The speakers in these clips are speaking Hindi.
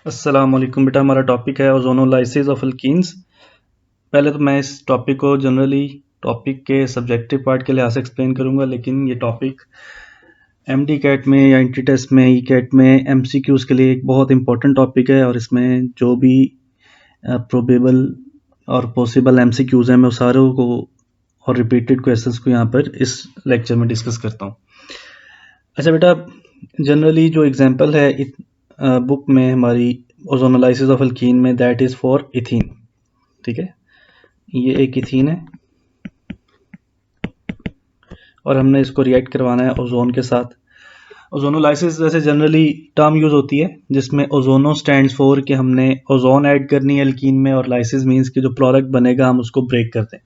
अस्सलाम वालेकुम बेटा। हमारा टॉपिक है ओजोनोलाइसिस ऑफ एल्कीन्स। पहले तो मैं इस टॉपिक को जनरली टॉपिक के सब्जेक्टिव पार्ट के लिहाज से एक्सप्लेन करूंगा, लेकिन ये टॉपिक एमडी कैट में या इंटी टेस्ट में ई कैट में एमसीक्यूज़ के लिए एक बहुत इंपॉर्टेंट टॉपिक है और इसमें जो भी प्रोबेबल और पॉसिबल एमसीक्यूज़ हैं मैं उस सारों को और रिपीटेड क्वेश्चंस को यहाँ पर इस लेक्चर में डिस्कस करता हूँ। अच्छा बेटा, जनरली जो एग्जांपल है बुक में हमारी ओजोनोलाइसिस ऑफ एल्कीन में, दैट इज़ फॉर इथीन। ठीक है, ये एक इथीन है और हमने इसको रिएक्ट करवाना है ओजोन के साथ। ओजोनोलाइसिस जैसे जनरली टर्म यूज़ होती है जिसमें ओजोनो स्टैंड्स फॉर कि हमने ओजोन ऐड करनी है एल्कीन में, और लाइसिस मीन्स कि जो प्रोडक्ट बनेगा हम उसको ब्रेक करते हैं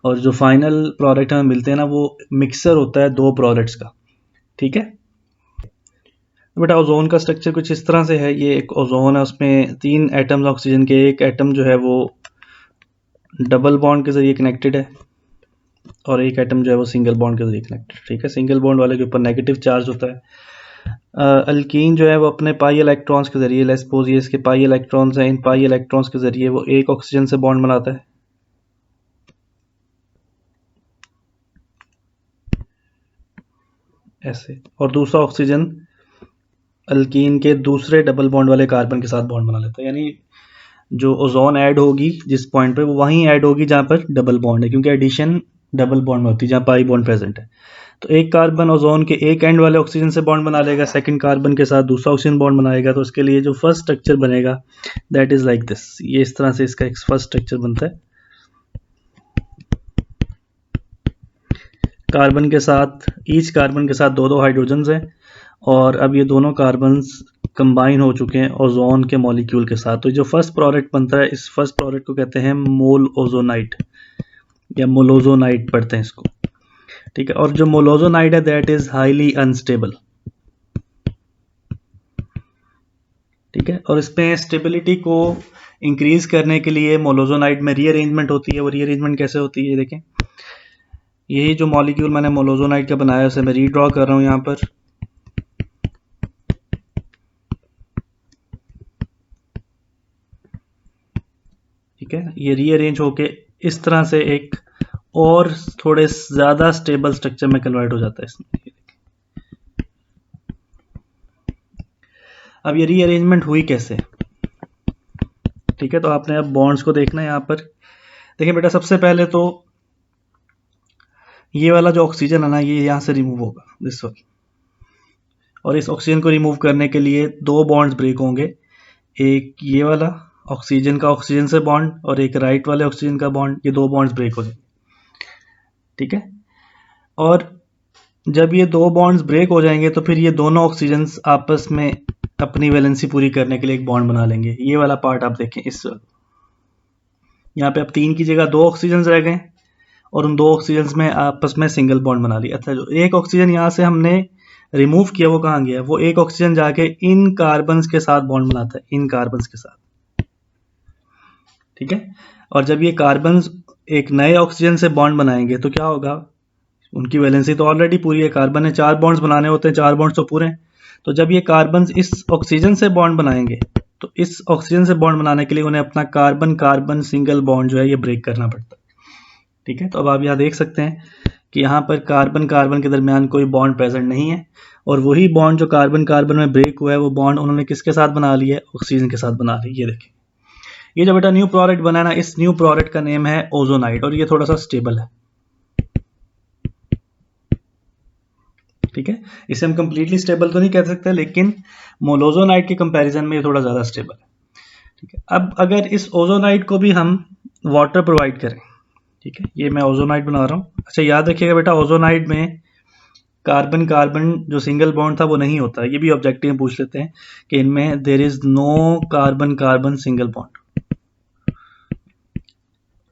और जो फाइनल प्रोडक्ट हमें मिलते हैं ना, वो मिक्सर होता है दो प्रोडक्ट्स का। ठीक है बेटा, ओजोन का स्ट्रक्चर कुछ इस तरह से है। ये एक ओजोन है, उसमें 3 एटम्स ऑक्सीजन के, एक एटम जो है वो डबल बॉन्ड के जरिए कनेक्टेड है और एक एटम जो है वो सिंगल बॉन्ड के जरिए कनेक्टेड। ठीक है, सिंगल बॉन्ड वाले के ऊपर नेगेटिव चार्ज होता है। अल्कीन जो है वो अपने पाई इलेक्ट्रॉन्स के जरिए, लेट्स सपोज ये इसके पाई इलेक्ट्रॉन्स हैं, इन पाई इलेक्ट्रॉन्स के जरिए वो एक ऑक्सीजन से बॉन्ड बनाता है ऐसे, और दूसरा ऑक्सीजन अल्कीन के दूसरे डबल बॉन्ड वाले कार्बन के साथ बॉन्ड बना लेता है। यानी जो ओजोन ऐड होगी जिस पॉइंट पे, वो वहीं ऐड होगी जहाँ पर डबल बॉन्ड है, क्योंकि एडिशन डबल बॉन्ड में होती है जहाँ पाई बॉन्ड प्रेजेंट है। तो एक कार्बन ओजोन के एक एंड वाले ऑक्सीजन से बॉन्ड बना लेगा, सेकंड कार्बन के साथ दूसरा ऑक्सीजन बॉन्ड बनाएगा। तो उसके लिए जो फर्स्ट स्ट्रक्चर बनेगा दैट इज लाइक दिस। ये इस तरह से इसका एक फर्स्ट स्ट्रक्चर बनता है। कार्बन के साथ, ईच कार्बन के साथ दो दो हाइड्रोजन्स हैं और अब ये दोनों कार्बन्स कंबाइन हो चुके हैं ओजोन के मॉलिक्यूल के साथ। तो जो फर्स्ट प्रोडक्ट बनता है, इस फर्स्ट प्रोडक्ट को कहते हैं मोल ओजोनाइट या मोलोजोनाइट पढ़ते हैं इसको। ठीक है, और जो मोलोजोनाइट है दैट इज हाईली अनस्टेबल। ठीक है, और इसमें स्टेबिलिटी को इंक्रीज करने के लिए मोलोजोनाइट में रीअरेंजमेंट होती है। वो रीअरेंजमेंट कैसे होती है, देखें, यही जो मॉलिक्यूल मैंने मोलोजोनाइट का बनाया उसे मैं रीड्रॉ कर रहा हूं यहां पर। ठीक है, ये रीअरेंज होके इस तरह से एक और थोड़े ज्यादा स्टेबल स्ट्रक्चर में कन्वर्ट हो जाता है इसमें। अब ये रीअरेंजमेंट हुई कैसे? ठीक है, तो आपने अब बॉन्ड्स को देखना है यहाँ पर। देखिए बेटा, सबसे पहले तो ये वाला जो ऑक्सीजन है ना, ये यहाँ से रिमूव होगा दिस वन, और इस ऑक्सीजन को रिमूव करने के लिए दो बॉन्ड्स ब्रेक होंगे। एक ये वाला ऑक्सीजन का ऑक्सीजन से बॉन्ड और एक राइट वाले ऑक्सीजन का बॉन्ड, ये दो बॉन्ड्स ब्रेक हो जाएंगे। ठीक है, और जब ये दो बॉन्ड्स ब्रेक हो जाएंगे तो फिर ये दोनों ऑक्सीजन्स आपस में अपनी वैलेंसी पूरी करने के लिए एक बॉन्ड बना लेंगे। ये वाला पार्ट आप देखें, इस यहाँ पे अब 3 की जगह 2 ऑक्सीजन रह गए और उन 2 ऑक्सीजन में आपस में सिंगल बॉन्ड बना लिया। अच्छा, जो एक ऑक्सीजन यहाँ से हमने रिमूव किया वो कहाँ गया? वो एक ऑक्सीजन जाके इन कार्बन्स के साथ बॉन्ड बनाता है, इन कार्बन्स के साथ। ठीक है, और जब ये कार्बन्स एक नए ऑक्सीजन से बॉन्ड बनाएंगे तो क्या होगा? उनकी वैलेंसी तो ऑलरेडी पूरी है, कार्बन ने 4 बॉन्ड्स बनाने होते हैं, 4 बॉन्ड्स तो पूरे हैं। तो जब ये कार्बन इस ऑक्सीजन से बॉन्ड बनाएंगे तो इस ऑक्सीजन से बॉन्ड बनाने के लिए उन्हें अपना कार्बन कार्बन सिंगल बॉन्ड जो है ये ब्रेक करना पड़ता है। ठीक है, तो अब आप यहाँ देख सकते हैं कि यहाँ पर कार्बन कार्बन के दरमियान कोई बॉन्ड प्रेजेंट नहीं है, और वही बॉन्ड जो कार्बन कार्बन में ब्रेक हुआ है वो बॉन्ड उन्होंने किसके साथ बना लिया है? ऑक्सीजन के साथ बना लिया। ये देखिए, ये जो बेटा न्यू प्रोडक्ट बना है ना, इस न्यू प्रोडक्ट का नेम है ओजोनाइट, और ये थोड़ा सा स्टेबल है। ठीक है, इसे हम कंप्लीटली स्टेबल तो नहीं कह सकते, लेकिन मोलोजोनाइट के कंपैरिजन में ये थोड़ा ज़्यादा स्टेबल है। ठीक है, अब अगर इस ओजोनाइट को भी हम वाटर प्रोवाइड करें, ठीक है, ये मैं ओजोनाइट बना रहा हूँ। अच्छा, याद रखिएगा बेटा, ओजोनाइट में कार्बन कार्बन जो सिंगल बॉन्ड था वो नहीं होता। ये भी ऑब्जेक्टिव में पूछ लेते हैं कि इनमें there is no carbon carbon single bond.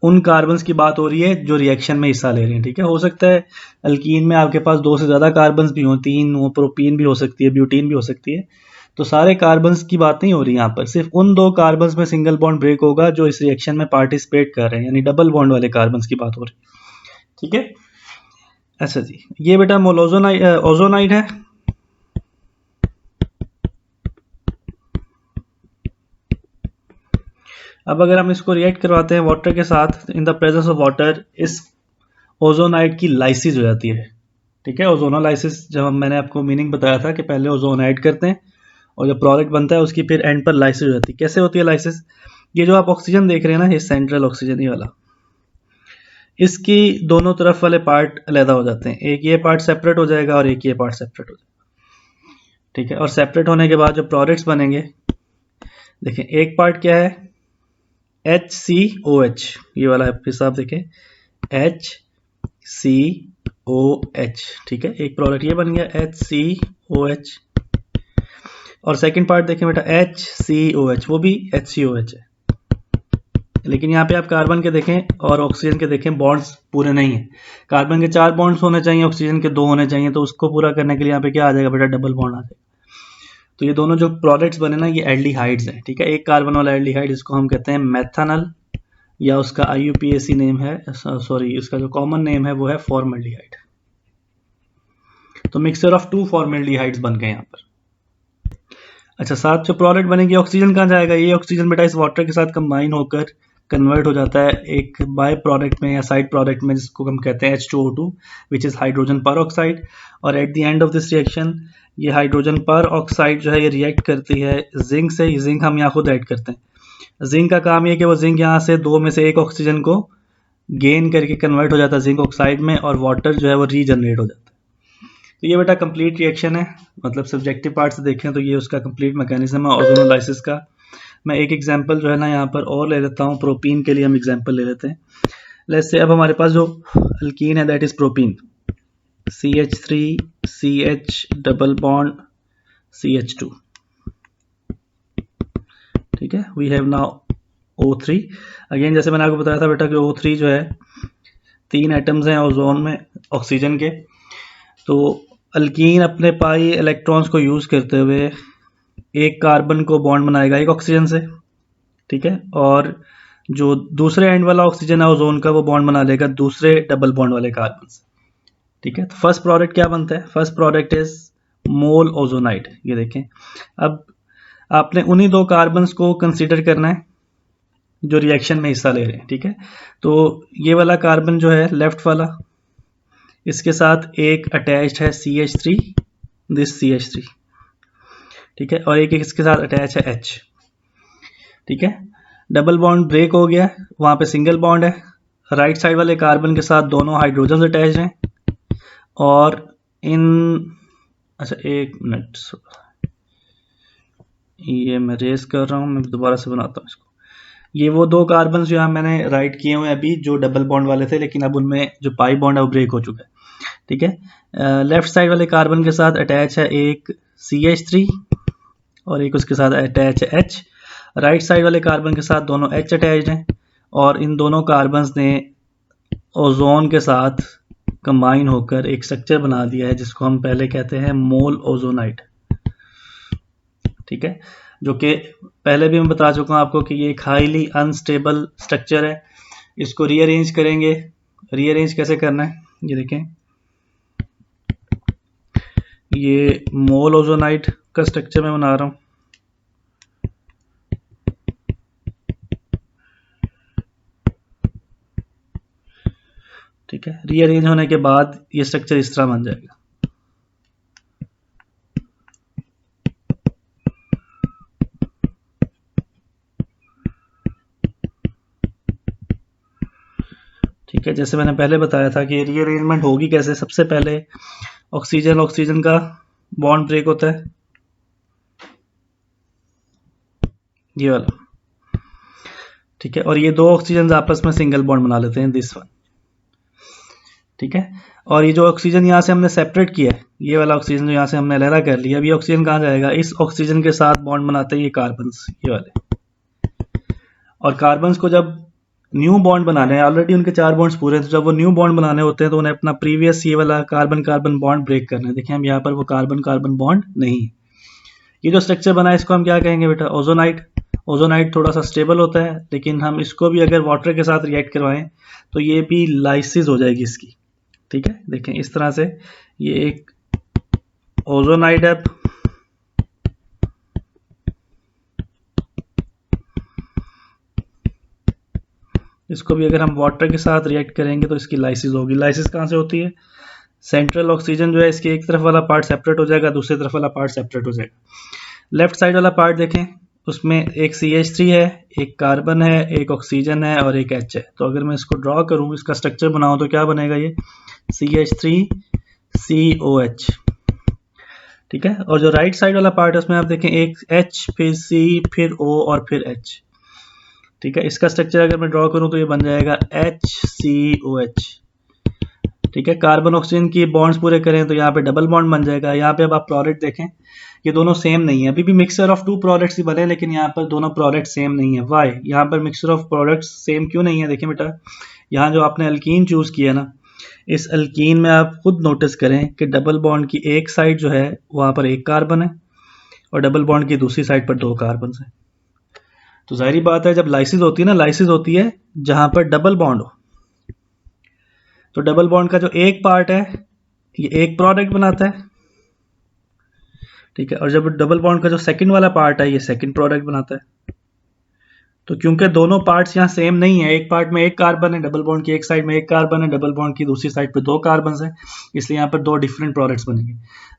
उन कार्बन्स की बात हो रही है जो रिएक्शन में हिस्सा ले रहे हैं। ठीक है, हो सकता है अल्कीन में आपके पास 2 से ज़्यादा कार्बन्स भी हों, 3, वो प्रोपीन भी हो सकती है, ब्यूटीन भी हो सकती है। तो सारे कार्बन्स की बात नहीं हो रही यहाँ पर, सिर्फ उन 2 कार्बन्स में सिंगल बॉन्ड ब्रेक होगा जो इस रिएक्शन में पार्टिसिपेट कर रहे हैं, यानी डबल बॉन्ड वाले कार्बन्स की बात हो रही है। ठीक है, अच्छा जी, ये बेटा ओजोनाइट है। अब अगर हम इसको रिएक्ट करवाते हैं वाटर के साथ, in the presence of water, इस ओजोनाइड की लाइसिस हो जाती है। ठीक है, ओजोनोलाइसिस जब मैंने आपको मीनिंग बताया था कि पहले ओजोन ऐड करते हैं और जो प्रोडक्ट बनता है उसकी फिर एंड पर लाइसिस हो जाती है। कैसे होती है लाइसिस? ये जो आप ऑक्सीजन देख रहे हैं ना, ये सेंट्रल ऑक्सीजन ये वाला, इसकी दोनों तरफ वाले पार्ट अलग हो जाते हैं। एक ये पार्ट सेपरेट हो जाएगा और एक ये पार्ट सेपरेट हो जाएगा। ठीक है, और सेपरेट होने के बाद जो प्रोडक्ट्स बनेंगे, देखें एक पार्ट क्या है, HCOH, ये वाला हिसाब देखें, HCOH। ठीक है, एक प्रोडक्ट ये बन गया HCOH, और सेकंड पार्ट देखें बेटा HCOH, वो भी HCOH है। लेकिन यहाँ पे आप कार्बन के देखें और ऑक्सीजन के देखें, बॉन्ड्स पूरे नहीं है। कार्बन के 4 बॉन्ड्स होने चाहिए, ऑक्सीजन के 2 होने चाहिए, तो उसको पूरा करने के लिए यहाँ पे क्या आ जाएगा बेटा, डबल बॉन्ड आ जाएगा। तो ये दोनों जो प्रोडक्ट्स बने ना, ये एल्डिहाइड्स हैं। ठीक है, एक कार्बन वाला एल्डिहाइड, इसको हम कहते हैं मेथनॉल, या उसका IUPAC नेम है, सॉरी उसका जो कॉमन नेम है वो है फॉर्मल्डिहाइड। तो मिक्सचर ऑफ 2 फॉर्मल्डिहाइड्स बन गए यहाँ पर। अच्छा, साथ जो प्रोडक्ट बनेगी, ऑक्सीजन कहाँ जाएगा? ये ऑक्सीजन बेटा इस वाटर के साथ कंबाइन होकर कन्वर्ट हो जाता है एक बाय प्रोडक्ट में या साइड प्रोडक्ट में, जिसको हम कहते हैं H2O2, विच इज हाइड्रोजन पर ऑक्साइड। और at the end of this reaction ये हाइड्रोजन पर ऑक्साइड जो है ये रिएक्ट करती है जिंक से। जिंक हम यहाँ खुद ऐड करते हैं। जिंक का काम ये कि वो जिंक यहाँ से 2 में से 1 ऑक्सीजन को गेन करके कन्वर्ट हो जाता है जिंक ऑक्साइड में, और वाटर जो है वो रीजनरेट हो जाता है। तो ये बेटा कंप्लीट रिएक्शन है, मतलब सब्जेक्टिव पार्ट से देखें तो ये उसका कंप्लीट मैकेनिज्म है ओजोनोलाइसिस का। मैं एक एग्जांपल जो है ना यहाँ पर और ले लेता हूँ, प्रोपीन के लिए हम एग्जांपल ले लेते हैं। लेट्स से अब हमारे पास जो अल्कीन है that is propene, CH3CH double bond CH2। ठीक है, we have now O3। Again जैसे मैंने आपको बताया था बेटा कि O3 जो है 3 एटम्स हैं ओजोन में ऑक्सीजन के। तो अल्कीन अपने पाई इलेक्ट्रॉन्स को यूज करते हुए एक कार्बन को बॉन्ड बनाएगा एक ऑक्सीजन से। ठीक है, और जो दूसरे एंड वाला ऑक्सीजन है ओजोन का, वो बॉन्ड बना लेगा दूसरे डबल बॉन्ड वाले कार्बन से। ठीक है, तो फर्स्ट प्रोडक्ट क्या बनता है? First product is mole ozonide. ये देखें, अब आपने उन्हीं 2 कार्बन्स को कंसीडर करना है जो रिएक्शन में हिस्सा ले रहे हैं। ठीक है, तो ये वाला कार्बन जो है लेफ्ट वाला, इसके साथ एक अटैच्ड है CH3, दिस CH3। ठीक है, और एक इसके साथ अटैच है H। ठीक है, डबल बॉन्ड ब्रेक हो गया, वहां पे सिंगल बॉन्ड है। राइट साइड वाले कार्बन के साथ दोनों हाइड्रोजन अटैच हैं, और इन, अच्छा एक मिनट, ये मैं रेस कर रहा हूँ, मैं दोबारा से बनाता हूँ इसको। ये वो 2 कार्बन जो यहाँ मैंने राइट किए हुए अभी, जो डबल बॉन्ड वाले थे, लेकिन अब उनमें जो पाई बॉन्ड है वो ब्रेक हो चुका है। ठीक है, लेफ्ट साइड वाले कार्बन के साथ अटैच है एक CH3 और एक उसके साथ अटैच है H। राइट साइड वाले कार्बन के साथ दोनों H अटैच्ड हैं, और इन दोनों कार्बन्स ने ओजोन के साथ कंबाइन होकर एक स्ट्रक्चर बना दिया है जिसको हम पहले कहते हैं मोल ओजोनाइड। ठीक है, जो कि पहले भी मैं बता चुका हूं आपको कि ये एक हाईली अनस्टेबल स्ट्रक्चर है। इसको रीअरेंज करेंगे। रीअरेंज कैसे करना है, ये देखें, ये मोल ओजोनाइड का स्ट्रक्चर मैं बना रहा हूं। ठीक है, रीअरेंज होने के बाद ये स्ट्रक्चर इस तरह बन जाएगा। ठीक है, जैसे मैंने पहले बताया था कि रीअरेंजमेंट होगी कैसे। सबसे पहले ऑक्सीजन ऑक्सीजन का बॉन्ड ब्रेक होता है, ये वाला। ठीक है, और ये 2 ऑक्सीजन आपस में सिंगल बॉन्ड बना लेते हैं, दिस वन। ठीक है, और ये जो ऑक्सीजन यहाँ से हमने सेपरेट किया है, ये वाला ऑक्सीजन जो यहाँ से हमने अलग कर लिया, अब ये ऑक्सीजन कहाँ जाएगा? इस ऑक्सीजन के साथ बॉन्ड बनाते हैं ये कार्बन्स, ये वाले। और कार्बन्स को जब न्यू बॉन्ड बनाने हैं, ऑलरेडी उनके 4 बॉन्ड्स पूरे हैं, तो जब वो न्यू बॉन्ड बनाने होते हैं तो उन्हें अपना प्रीवियस ये वाला कार्बन कार्बन बॉन्ड ब्रेक करना है। देखिए हम यहाँ पर वो कार्बन कार्बन बॉन्ड नहीं है। ये जो स्ट्रक्चर बना है इसको हम क्या कहेंगे बेटा? ओजोनाइड। ओजोनाइड थोड़ा सा स्टेबल होता है, लेकिन हम इसको भी अगर वाटर के साथ रिएक्ट करवाएं तो ये भी लाइसिस हो जाएगी इसकी। ठीक है, देखें इस तरह से ये एक ओजोनाइड है। इसको भी अगर हम वाटर के साथ रिएक्ट करेंगे तो इसकी लाइसिस होगी। लाइसिस कहाँ से होती है? सेंट्रल ऑक्सीजन जो है इसके एक तरफ वाला पार्ट सेपरेट हो जाएगा, दूसरी तरफ वाला पार्ट सेपरेट हो जाएगा। लेफ्ट साइड वाला पार्ट देखें, उसमें एक CH3 है, एक कार्बन है, एक ऑक्सीजन है और एक H है। तो अगर मैं इसको ड्रॉ करूँ, इसका स्ट्रक्चर बनाऊँ तो क्या बनेगा? ये CH3COH, ठीक है। और जो राइट साइड वाला पार्ट है उसमें आप देखें एक H, फिर C, फिर O और फिर H, ठीक है। इसका स्ट्रक्चर अगर मैं ड्रॉ करूं तो ये बन जाएगा HCOH, ठीक है। कार्बन ऑक्सीजन की बॉन्ड्स पूरे करें तो यहाँ पे डबल बॉन्ड बन जाएगा। यहाँ पे अब आप प्रोडक्ट देखें, ये दोनों सेम नहीं है। अभी भी मिक्सचर ऑफ टू प्रोडक्ट्स ही बने, लेकिन यहाँ पर दोनों प्रोडक्ट सेम नहीं है। वाई? यहाँ पर मिक्सचर ऑफ प्रोडक्ट्स सेम क्यों नहीं है? देखिए बेटा, यहाँ जो आपने अल्कीन चूज किया ना, इस अल्कीन में आप खुद नोटिस करें कि डबल बॉन्ड की एक साइड जो है वहाँ पर एक कार्बन है और डबल बॉन्ड की दूसरी साइड पर दो कार्बन है। तो जाहिर बात है, जब लाइसिस होती है ना, लाइसिस होती है जहां पर डबल बॉन्ड हो। तो डबल बॉन्ड का जो एक पार्ट है ये एक प्रोडक्ट बनाता है, ठीक है। और जब डबल बॉन्ड का जो सेकंड वाला पार्ट है ये सेकंड प्रोडक्ट बनाता है। तो क्योंकि दोनों पार्ट्स यहाँ सेम नहीं है, एक पार्ट में एक कार्बन है, डबल बॉन्ड की एक साइड में एक कार्बन है, डबल बॉन्ड की दूसरी साइड पे दो कार्बन है, इसलिए यहाँ पर दो डिफरेंट प्रोडक्ट्स बनेंगे।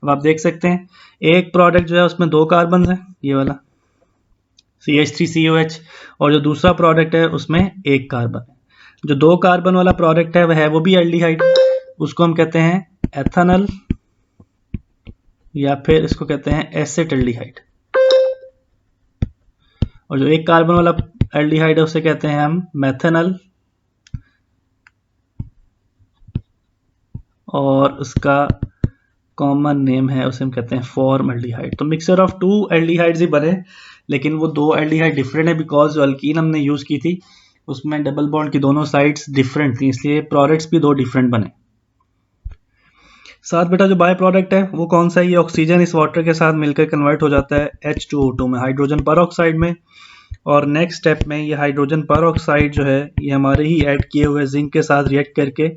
अब आप देख सकते हैं एक प्रोडक्ट जो है उसमें दो कार्बन है, ये वाला CH3COH, और जो दूसरा प्रोडक्ट है उसमें एक कार्बन है। जो दो कार्बन वाला प्रोडक्ट है वो भी एल्डिहाइड, उसको हम कहते हैं एथेनॉल या फिर इसको कहते हैं एसिटल्डिहाइड। और जो एक कार्बन वाला एल्डिहाइड है उसे कहते हैं हम मेथेनॉल, और उसका कॉमन नेम है उसे हम कहते हैं फॉर्मल्डिहाइड। तो मिक्सचर ऑफ टू एल्डिहाइड्स ही बने, लेकिन वो दो एल्डिहाइड डिफरेंट है, बिकॉज जो अल्कीन हमने यूज की थी उसमें डबल बॉन्ड की दोनों साइड्स डिफरेंट थी, इसलिए प्रोडक्ट्स भी दो डिफरेंट बने। साथ बेटा जो बाय प्रोडक्ट है वो कौन सा है? ये ऑक्सीजन इस वाटर के साथ मिलकर कन्वर्ट हो जाता है H2O2 में, हाइड्रोजन परऑक्साइड में। और नेक्स्ट स्टेप में ये हाइड्रोजन परऑक्साइड जो है ये हमारे ही ऐड किए हुए जिंक के साथ रिएक्ट करके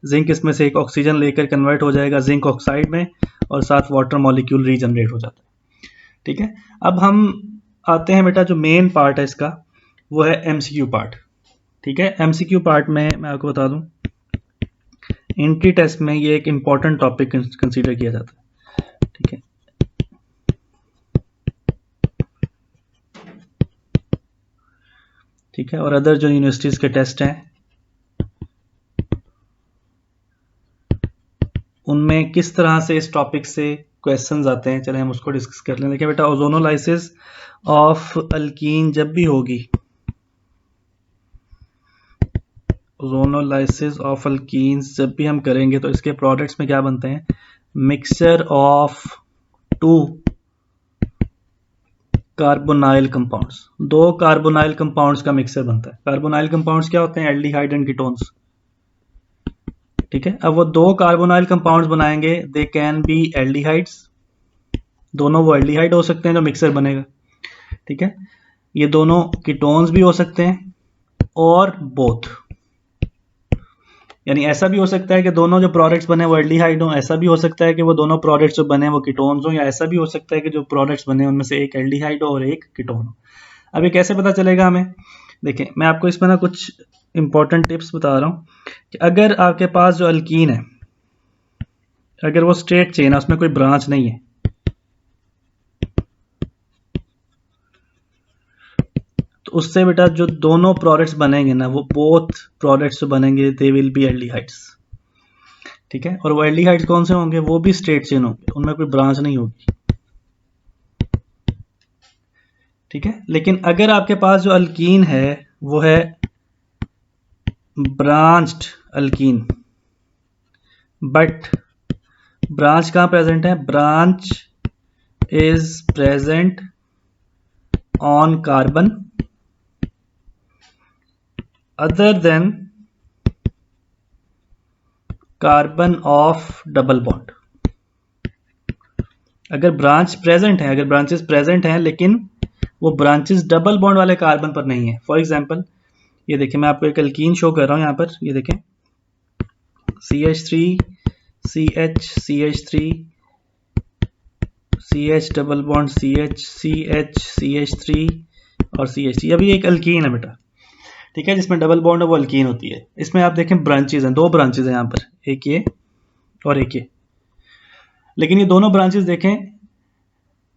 जिंक इसमें से एक ऑक्सीजन लेकर कन्वर्ट हो जाएगा जिंक ऑक्साइड में, और साथ वाटर मॉलिक्यूल रीजनरेट हो जाता है, ठीक है। अब हम आते हैं बेटा जो मेन पार्ट है इसका, वो है MCQ पार्ट, ठीक है। MCQ पार्ट में मैं आपको बता दूं, एंट्री टेस्ट में ये एक इंपॉर्टेंट टॉपिक कंसीडर किया जाता है, ठीक है। ठीक है, और अदर जो यूनिवर्सिटीज के टेस्ट हैं उनमें किस तरह से इस टॉपिक से क्वेश्चंस आते हैं, चले हम उसको डिस्कस कर लें। देखिए बेटा, ओजोनोलाइसिस ऑफ अल्कीन जब भी होगी, ओजोनोलाइसिस ऑफ अल्कीन्स जब भी हम करेंगे तो इसके प्रोडक्ट्स में क्या बनते हैं? Mixture of two carbonyl compounds, दो कार्बोनाइल कंपाउंड्स का मिक्सचर बनता है। कार्बोनाइल कंपाउंड्स क्या होते हैं? एल्डिहाइड एंड कीटोन्स, ठीक है। अब वो दो कार्बोनाइल कंपाउंड्स बनाएंगे, दे कैन बी एल्डिहाइड्स, दोनों वो एल्डिहाइड हो सकते हैं जो मिक्सर बनेगा, ठीक है। ये दोनों कीटोन्स भी हो सकते हैं और बोथ, यानी ऐसा भी हो सकता है कि दोनों जो प्रोडक्ट्स बने वो एल्डिहाइड हो, ऐसा भी हो सकता है कि वो दोनों प्रोडक्ट्स जो बने वो कीटोन्स हो, या ऐसा भी हो सकता है कि जो प्रोडक्ट्स बने उनमें से एक एल्डिहाइड हो और एक कीटोन हो। अब ये कैसे पता चलेगा हमें? देखिए मैं आपको इसमें ना कुछ इंपॉर्टेंट टिप्स बता रहा हूँ कि अगर आपके पास जो अल्कीन है, अगर वो स्ट्रेट चेन है, उसमें कोई ब्रांच नहीं है, तो उससे बेटा जो दोनों प्रोडक्ट्स बनेंगे ना, वो बोथ प्रोडक्ट्स जो बनेंगे दे विल बी एल्डिहाइड्स, ठीक है। और वो एल्डिहाइड्स कौन से होंगे? वो भी स्ट्रेट चेन होंगे, उनमें कोई ब्रांच नहीं होगी, ठीक है। लेकिन अगर आपके पास जो अल्कीन है वो है ब्रांच्ड अल्कीन, बट ब्रांच कहाँ प्रेजेंट है? Branch is present on carbon other than carbon of double bond. अगर ब्रांच प्रेजेंट है, अगर ब्रांचेस प्रेजेंट हैं लेकिन वो ब्रांचेस डबल बॉन्ड वाले कार्बन पर नहीं है। फॉर एग्जांपल ये देखिए, मैं आपको एक अल्कीन शो कर रहा हूं यहाँ पर, ये देखें CH3 CH CH3 CH double bond CH CH CH3 और CH3, अभी एक अल्कीन है बेटा, ठीक है, जिसमें डबल बॉन्ड है वो अल्कीन होती है। इसमें आप देखें ब्रांचेज हैं, 2 ब्रांचेज हैं यहाँ पर, एक ये और एक ये। लेकिन ये दोनों ब्रांचेज देखें,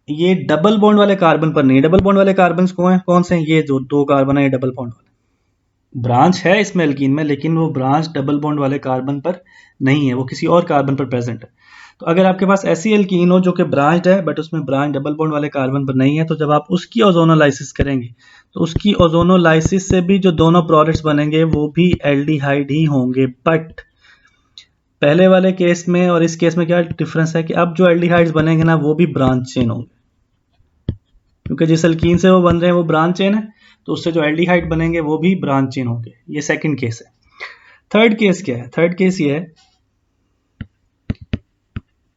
ये डबल बॉन्ड वाले कार्बन पर नहीं। डबल बॉन्ड वाले कार्बन कौन से हैं? ये जो 2 कार्बन है, ये डबल बॉन्ड वाले। ब्रांच है इसमें एल्कीन में, लेकिन वो ब्रांच डबल बॉन्ड वाले कार्बन पर नहीं है, वो किसी और कार्बन पर प्रेजेंट है। तो अगर आपके पास ऐसी एल्कीन हो जो कि ब्रांच्ड है बट उसमें ब्रांच डबल बॉन्ड वाले कार्बन पर नहीं है, तो जब आप उसकी ओजोनोलाइसिस करेंगे तो उसकी ओजोनोलाइसिस से भी जो दोनों प्रोडक्ट्स बनेंगे वो भी एल्डिहाइड ही होंगे। बट पहले वाले केस में और इस केस में क्या डिफरेंस है कि अब जो एल्डिहाइड्स बनेंगे ना वो भी ब्रांच चेन होंगे, क्योंकि जिस एल्कीन से वो बन रहे हैं वो ब्रांच चेन है, तो उससे जो एल्डिहाइड बनेंगे वो भी ब्रांच चेन होंगे। ये सेकंड केस है। थर्ड केस क्या है? थर्ड केस ये है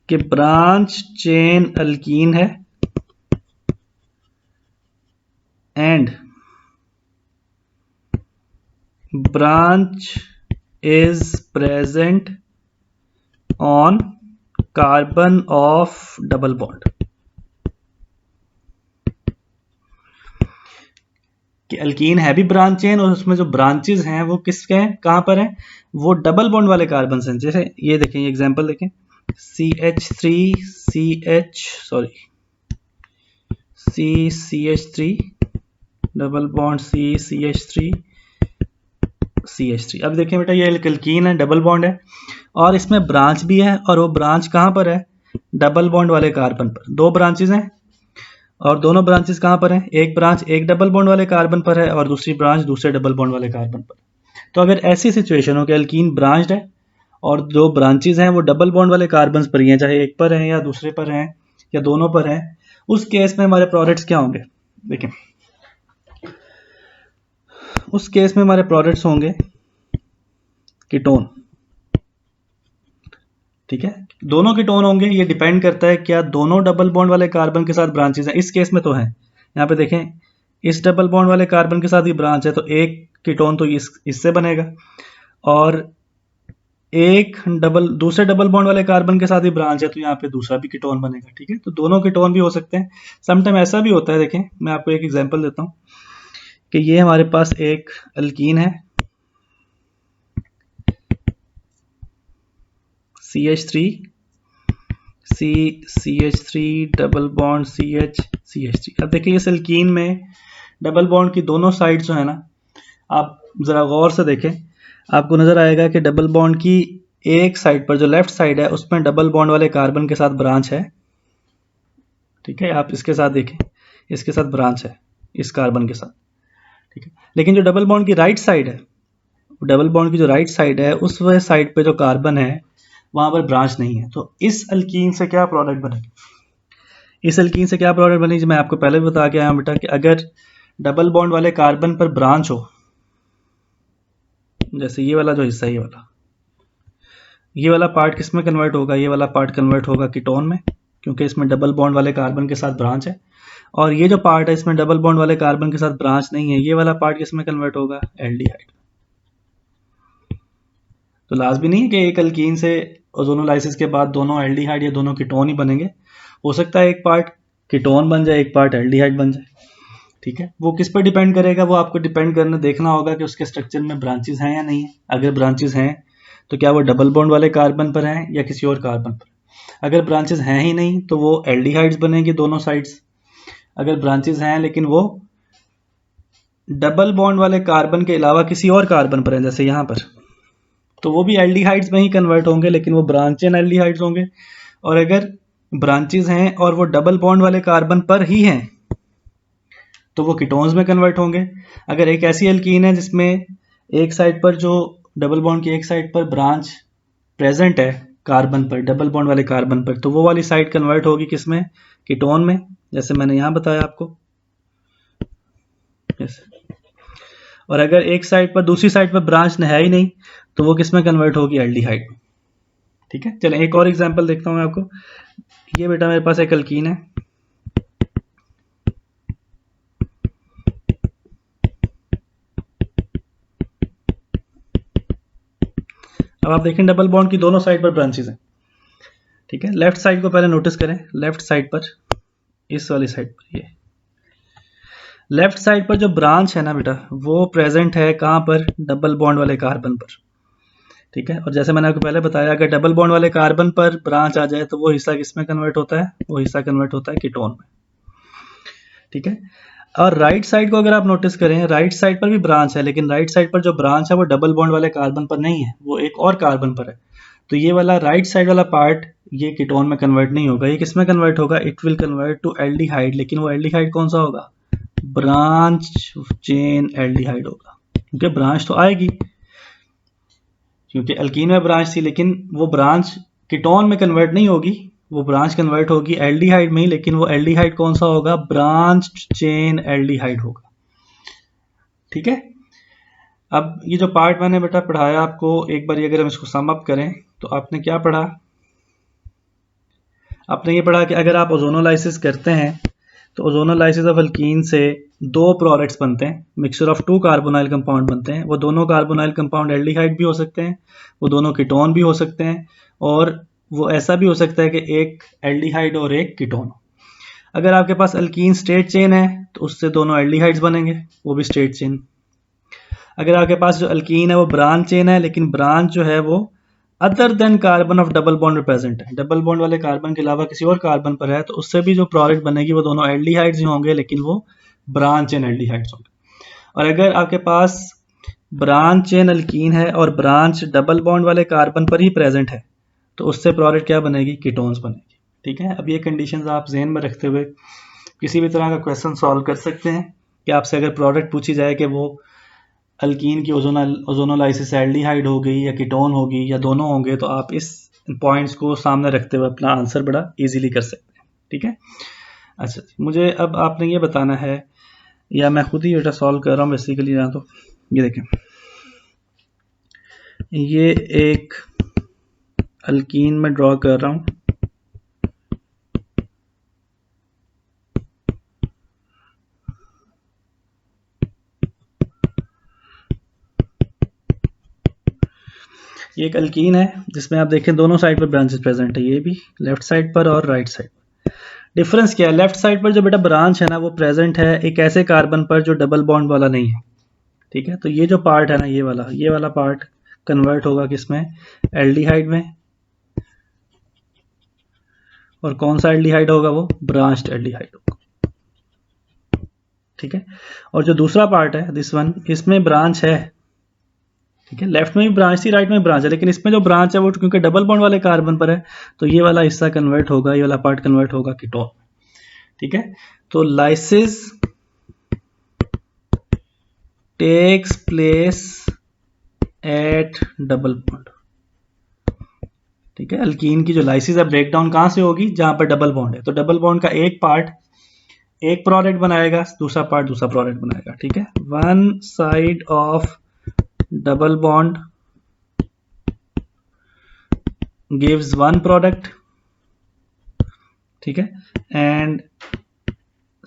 कि ब्रांच चेन अल्कीन है and branch is present on carbon of double bond. कि अल्कीन है भी ब्रांच चेन और उसमें जो ब्रांचेस हैं वो किसके हैं, कहां पर हैं? वो डबल बॉन्ड वाले कार्बन हैं। जैसे ये देखें, ये एग्जांपल देखें, CH3 डबल बॉन्ड CH3 अब देखें बेटा, ये अल्कीन है, डबल बॉन्ड है और इसमें ब्रांच भी है, और वो ब्रांच कहां पर है? डबल बॉन्ड वाले कार्बन पर। 2 ब्रांचेस हैं और दोनों ब्रांचेस कहां पर हैं? एक ब्रांच एक डबल बॉन्ड वाले कार्बन पर है और दूसरी ब्रांच दूसरे डबल बॉन्ड वाले कार्बन पर। तो अगर ऐसी सिचुएशन हो कि अल्कीन ब्रांच्ड है और जो ब्रांचेस हैं वो डबल बॉन्ड वाले कार्बन पर ही हैं, चाहे एक पर हैं या दूसरे पर हैं या दोनों पर हैं, उस केस में हमारे प्रोडक्ट्स क्या होंगे? देखिए, उस केस में हमारे प्रोडक्ट्स होंगे कीटोन। ठीक है, दोनों कीटोन होंगे। ये डिपेंड करता है क्या दोनों डबल बॉन्ड वाले कार्बन के साथ ब्रांचेस हैं। इस केस में तो है, यहाँ पे देखें, इस डबल बॉन्ड वाले कार्बन के साथ ही ब्रांच है, तो एक कीटोन तो इससे बनेगा और एक दूसरे डबल बॉन्ड वाले कार्बन के साथ ही ब्रांच है, तो यहाँ पे दूसरा भी कीटोन बनेगा। ठीक है, तो दोनों कीटोन भी हो सकते हैं। समटाइम ऐसा भी होता है, देखें मैं आपको एक एग्जांपल देता हूँ कि ये हमारे पास एक अल्कीन है CH3 डबल बॉन्ड CH3। अब देखिए, इस अल्कीन में डबल बॉन्ड की दोनों साइड जो है ना, आप जरा गौर से देखें, आपको नजर आएगा कि डबल बॉन्ड की एक साइड पर, जो लेफ्ट साइड है, उसमें डबल बॉन्ड वाले कार्बन के साथ ब्रांच है। ठीक है, आप इसके साथ देखें, इसके साथ ब्रांच है इस कार्बन के साथ। ठीक है, लेकिन जो डबल बॉन्ड की राइट साइड है, डबल बॉन्ड की जो राइट साइड है, उस साइड पे जो कार्बन है वहां पर ब्रांच नहीं है। तो इस अल्कीन से क्या प्रोडक्ट बनेगी? इस अल्कीन से क्या प्रोडक्ट बनेगी? मैं आपको पहले भी बता के आया हूं बेटा कि अगर डबल बॉन्ड वाले कार्बन पर ब्रांच हो, जैसे ये वाला जो हिस्सा है, ये वाला पार्ट किस में कन्वर्ट होगा? ये वाला पार्ट कन्वर्ट होगा कीटोन में, क्योंकि इसमें डबल बॉन्ड वाले कार्बन के साथ ब्रांच है। और ये जो पार्ट है, इसमें डबल बॉन्ड वाले कार्बन के साथ ब्रांच नहीं है, ये वाला पार्ट किस में कन्वर्ट होगा? एल्डिहाइड। तो लाजमी नहीं है कि एक अल्कीन से ओजोनोलाइसिस के बाद दोनों एल्डिहाइड या दोनों कीटोन ही बनेंगे। हो सकता है एक पार्ट कीटोन बन जाए, एक पार्ट एल्डिहाइड बन जाए। ठीक है, वो किस पर डिपेंड करेगा? वो आपको डिपेंड करना देखना होगा कि उसके स्ट्रक्चर में ब्रांचेस हैं या नहीं है। अगर ब्रांचेस हैं तो क्या वो डबल बॉन्ड वाले कार्बन पर हैं या किसी और कार्बन पर? अगर ब्रांचेस हैं ही नहीं तो वो एल्डिहाइड्स बनेंगे दोनों साइड्स। अगर ब्रांचेस हैं लेकिन वो डबल बॉन्ड वाले कार्बन के अलावा किसी और कार्बन पर है, जैसे यहाँ पर, तो वो भी एल्डिहाइड्स में ही कन्वर्ट होंगे, लेकिन वो ब्रांच चेन एल्डिहाइड्स होंगे। और अगर ब्रांचेस हैं और वो डबल बॉन्ड वाले कार्बन पर ही हैं तो वो कीटोन्स में कन्वर्ट होंगे। अगर एक ऐसी एल्कीन है जिसमें एक साइड पर, जो डबल बॉन्ड की एक साइड पर ब्रांच प्रेजेंट है कार्बन पर, डबल बॉन्ड वाले कार्बन पर, तो वो वाली साइड कन्वर्ट होगी किसमें? कीटोन में, जैसे मैंने यहां बताया आपको। और अगर एक साइड पर, दूसरी साइड पर ब्रांच है ही नहीं, तो वो किसमें कन्वर्ट होगी? एल्डिहाइड। ठीक है, चलें एक और एग्जांपल देखता हूं मैं आपको। ये बेटा मेरे पास एक अल्कीन है, अब आप देखें डबल बॉन्ड की दोनों साइड पर ब्रांचेस हैं। ठीक है, लेफ्ट साइड को पहले नोटिस करें, लेफ्ट साइड पर, इस वाली साइड पर ये लेफ्ट साइड पर जो ब्रांच है ना बेटा, वो प्रेजेंट है कहाँ पर, डबल बॉन्ड वाले कार्बन पर। ठीक है, और जैसे मैंने आपको पहले बताया, अगर डबल बॉन्ड वाले कार्बन पर ब्रांच आ जाए तो वो हिस्सा किस में कन्वर्ट होता है, वो हिस्सा कन्वर्ट होता है कीटोन में। ठीक है, और राइट साइड को अगर आप नोटिस करें, राइट साइड पर भी ब्रांच है, लेकिन राइट साइड पर जो ब्रांच है वो डबल बॉन्ड वाले कार्बन पर नहीं है, वो एक और कार्बन पर है। तो ये वाला राइट साइड वाला पार्ट ये कीटोन में कन्वर्ट नहीं होगा, ये किस में कन्वर्ट होगा, it will convert to aldehyde. लेकिन वो एल्डिहाइड कौन सा होगा, ब्रांच चेन एल्डिहाइड होगा, क्योंकि ब्रांच तो आएगी, क्योंकि अल्कीन में ब्रांच थी, लेकिन वो ब्रांच कीटोन में कन्वर्ट नहीं होगी, वो ब्रांच कन्वर्ट होगी एल्डिहाइड में ही, लेकिन वो एल्डिहाइड कौन सा होगा, ब्रांच चेन एल्डिहाइड होगा। ठीक है, अब ये जो पार्ट मैंने बेटा पढ़ाया आपको, एक बार अगर हम इसको सम अप करें तो आपने क्या पढ़ा, आपने ये पढ़ा कि अगर आप ओजोनोलाइसिस करते हैं तो ओजोनोलाइसिस ऑफ अल्कीन से दो प्रोडक्ट्स बनते हैं, mixture of two carbonyl compound बनते हैं। वो दोनों कार्बोनाइल कंपाउंड एल्डिहाइड भी हो सकते हैं, वो दोनों कीटोन भी हो सकते हैं, और वो ऐसा भी हो सकता है कि एक एल्डिहाइड और एक कीटोन। अगर आपके पास अल्कीन स्ट्रेट चेन है तो उससे दोनों एल्डिहाइड्स बनेंगे, वो भी स्ट्रेट चेन। अगर आपके पास जो अल्कीन है वो ब्रांच चेन है, लेकिन ब्रांच जो है वो other than carbon of double bond present है, डबल बॉन्ड वाले कार्बन के अलावा किसी और कार्बन पर है, तो उससे भी जो प्रोडक्ट बनेगी वो दोनों एल्डिहाइड्स ही होंगे, लेकिन वो ब्रांच चेन एल्डिहाइड्स होंगे। और अगर आपके पास ब्रांच चेन अल्कीन है और ब्रांच डबल बॉन्ड वाले कार्बन पर ही प्रेजेंट है, तो उससे प्रोडक्ट क्या बनेगी, कीटोन्स बनेगी। ठीक है, अब ये कंडीशंस आप जहन में रखते हुए किसी भी तरह का क्वेश्चन सॉल्व कर सकते हैं कि आपसे अगर प्रोडक्ट पूछी जाए कि वो अल्कीन की ओजोनोलाइसिस एल्डिहाइड हो गई या कीटोन होगी या दोनों होंगे, तो आप इस पॉइंट्स को सामने रखते हुए अपना आंसर बड़ा इजीली कर सकते हैं। ठीक है, अच्छा मुझे अब आपने ये बताना है, या मैं खुद ही बेटा सॉल्व कर रहा हूँ बेसिकली ना, तो ये देखें, ये एक अल्कीन में ड्रॉ कर रहा हूँ, ये एक अल्कीन है जिसमें आप देखें दोनों साइड पर ब्रांचेस प्रेजेंट है, ये भी लेफ्ट साइड पर और राइट साइड पर। डिफरेंस क्या है, लेफ्ट साइड पर जो बेटा ब्रांच है ना वो प्रेजेंट है एक ऐसे कार्बन पर जो डबल बॉन्ड वाला नहीं है। ठीक है, तो ये जो पार्ट है ना, ये वाला पार्ट कन्वर्ट होगा किसमें, एल्डिहाइड में। और कौन सा एल्डिहाइड होगा, वो ब्रांच्ड एल्डिहाइड होगा। ठीक है, और जो दूसरा पार्ट है दिस वन, इसमें ब्रांच है। ठीक है, लेफ्ट में भी ब्रांच थी, राइट में भी ब्रांच है, लेकिन इसमें जो ब्रांच है वो क्योंकि डबल बॉन्ड वाले कार्बन पर है, तो ये वाला हिस्सा कन्वर्ट होगा, ये वाला पार्ट कन्वर्ट होगा कीटोन। ठीक है, तो lysis takes place at double bond. ठीक है, अल्कीन की जो लाइसिस है ब्रेकडाउन कहां से होगी, जहां पर डबल बॉन्ड है। तो डबल बॉन्ड का एक पार्ट एक प्रोडक्ट बनाएगा, दूसरा पार्ट दूसरा प्रोडक्ट बनाएगा। ठीक है, one side of double bond gives one product. ठीक है, and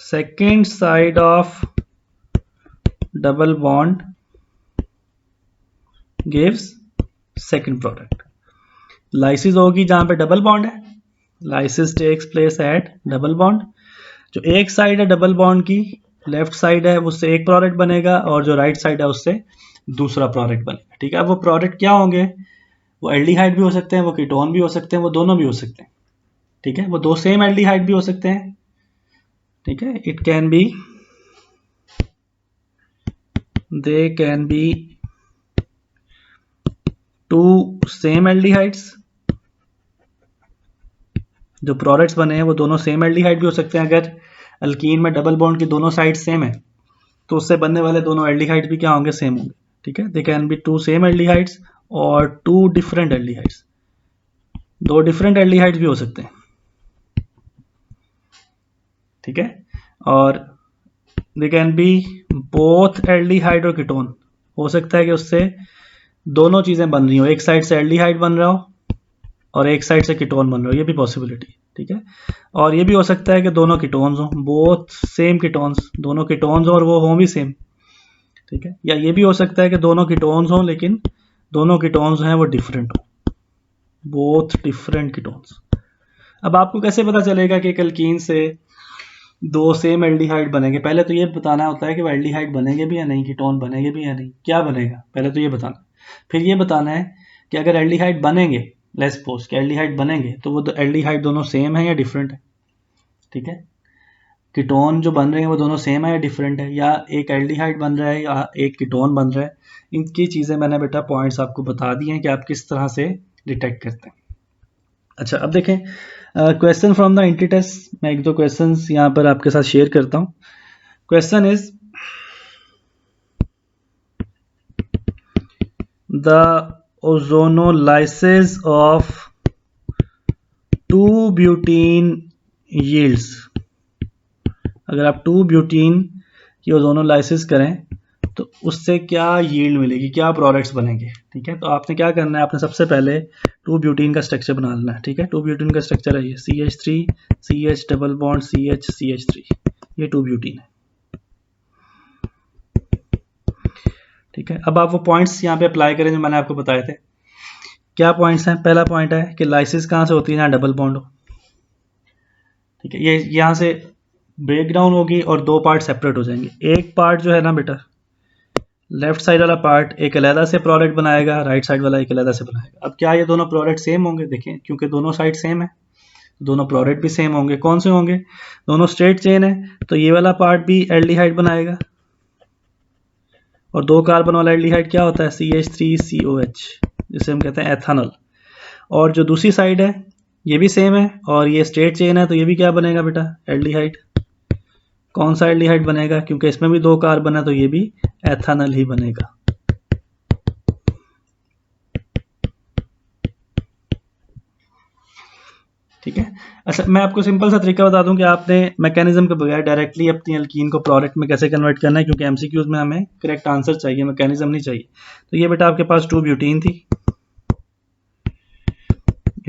second side of double bond gives second product. Lysis होगी जहां पे डबल बॉन्ड है, lysis takes place at double bond. जो एक साइड है डबल बॉन्ड की, लेफ्ट साइड है, उससे एक प्रोडक्ट बनेगा, और जो राइट साइड है उससे दूसरा प्रोडक्ट बनेगा। ठीक है, अब वो प्रोडक्ट क्या होंगे, वो एल्डिहाइड भी हो सकते हैं, वो कीटोन भी हो सकते हैं, वो दोनों भी हो सकते हैं। ठीक है, वो दो सेम एल्डिहाइड भी हो सकते हैं। ठीक है, it can be, they can be two same aldehydes. जो प्रोडक्ट्स बने हैं वो दोनों सेम एल्डिहाइड भी हो सकते हैं। अगर अल्कीन में डबल बॉन्ड की दोनों साइड सेम है तो उससे बनने वाले दोनों एल्डिहाइड भी क्या होंगे, सेम होंगे। ठीक है, they can be two same aldehydes और टू डिफरेंट एल्डिहाइड्स, दो डिफरेंट एल्डिहाइड्स भी हो सकते हैं। ठीक है, और they can be both aldehyde और कीटोन। हो सकता है कि उससे दोनों चीजें बन रही हो, एक साइड से एल्डिहाइड बन रहा हो और एक साइड से कीटोन बन रहा हो, ये भी पॉसिबिलिटी। ठीक है, और ये भी हो सकता है कि दोनों कीटोन्स हो, बोथ सेम कीटोन्स, दोनों कीटोन्स हो और वो हों भी सेम। ठीक है, या ये भी हो सकता है कि दोनों कीटोन्स हो लेकिन दोनों कीटोन्स हैं वो डिफरेंट हो, बोथ डिफरेंट कीटोन्स। अब आपको कैसे पता चलेगा कि एक अल्कीन से दो सेम एल्डिहाइड बनेंगे, पहले तो ये बताना होता है कि वो एल्डिहाइड बनेंगे भी या नहीं, कीटोन बनेंगे भी या नहीं, क्या बनेगा पहले तो ये बताना। फिर ये बताना है कि अगर एल्डिहाइड बनेंगे, लेट्स सपोज कि एल्डिहाइड बनेंगे, तो वो एल्डिहाइड दोनों सेम है या डिफरेंट है। ठीक है, कीटोन जो बन रहे हैं वो दोनों सेम है या डिफरेंट है, या एक एल्डिहाइड बन रहा है या एक कीटोन बन रहा है। इनकी चीज़ें मैंने बेटा पॉइंट्स आपको बता दिए हैं कि आप किस तरह से डिटेक्ट करते हैं। अच्छा, अब देखें question from the entry test. मैं एक दो क्वेश्चन यहाँ पर आपके साथ शेयर करता हूँ। Question is the ozonolysis of 2-ब्यूटीन यील्ड्स। अगर आप 2-ब्यूटीन की ओजोनोलाइसिस करें तो उससे क्या यील्ड मिलेगी, क्या प्रोडक्ट्स बनेंगे। ठीक है, तो आपने क्या करना है, आपने सबसे पहले 2-ब्यूटीन का स्ट्रक्चर बना लेना है। ठीक है, 2-ब्यूटीन का स्ट्रक्चर है ये CH3 CH double bond CH CH3, ये 2-ब्यूटीन है। ठीक है, अब आप वो पॉइंट्स यहाँ पे अप्लाई करें जो मैंने आपको बताए थे। क्या पॉइंट्स हैं, पहला पॉइंट है कि लाइसिस कहाँ से होती है, यहाँ डबल बॉन्ड हो। ठीक है, ये यहाँ से ब्रेक डाउन होगी और दो पार्ट सेपरेट हो जाएंगे। एक पार्ट जो है ना बेटा, लेफ्ट साइड वाला पार्ट एक अलहदा से प्रोडक्ट बनाएगा, राइट साइड वाला एक अलहदा से बनाएगा। अब क्या ये दोनों प्रोडक्ट सेम होंगे, देखें क्योंकि दोनों साइड सेम है, दोनों प्रोडक्ट भी सेम होंगे। कौन से होंगे, दोनों स्ट्रेट चेन है, तो ये वाला पार्ट भी एल्डिहाइड बनाएगा, और दो कार्बन वाला एल्डिहाइड क्या होता है, CH3COH, जिसे हम कहते हैं एथेनॉल। और जो दूसरी साइड है ये भी सेम है, और ये स्ट्रेट चेन है, तो ये भी क्या बनेगा बेटा, एल्डिहाइड। कौन सा एल्डिहाइड बनेगा, क्योंकि इसमें भी दो कार्बन है, तो ये भी एथेनॉल ही बनेगा। ठीक है, अच्छा मैं आपको सिंपल सा तरीका बता दूं कि आपने मैकेनिज्म के बगैर डायरेक्टली अपनी अल्कीन को प्रोडक्ट में कैसे कन्वर्ट करना है, क्योंकि एमसीक्यूज में हमें करेक्ट आंसर चाहिए, मैकेनिज्म नहीं चाहिए। तो ये बेटा आपके पास 2-ब्यूटीन थी,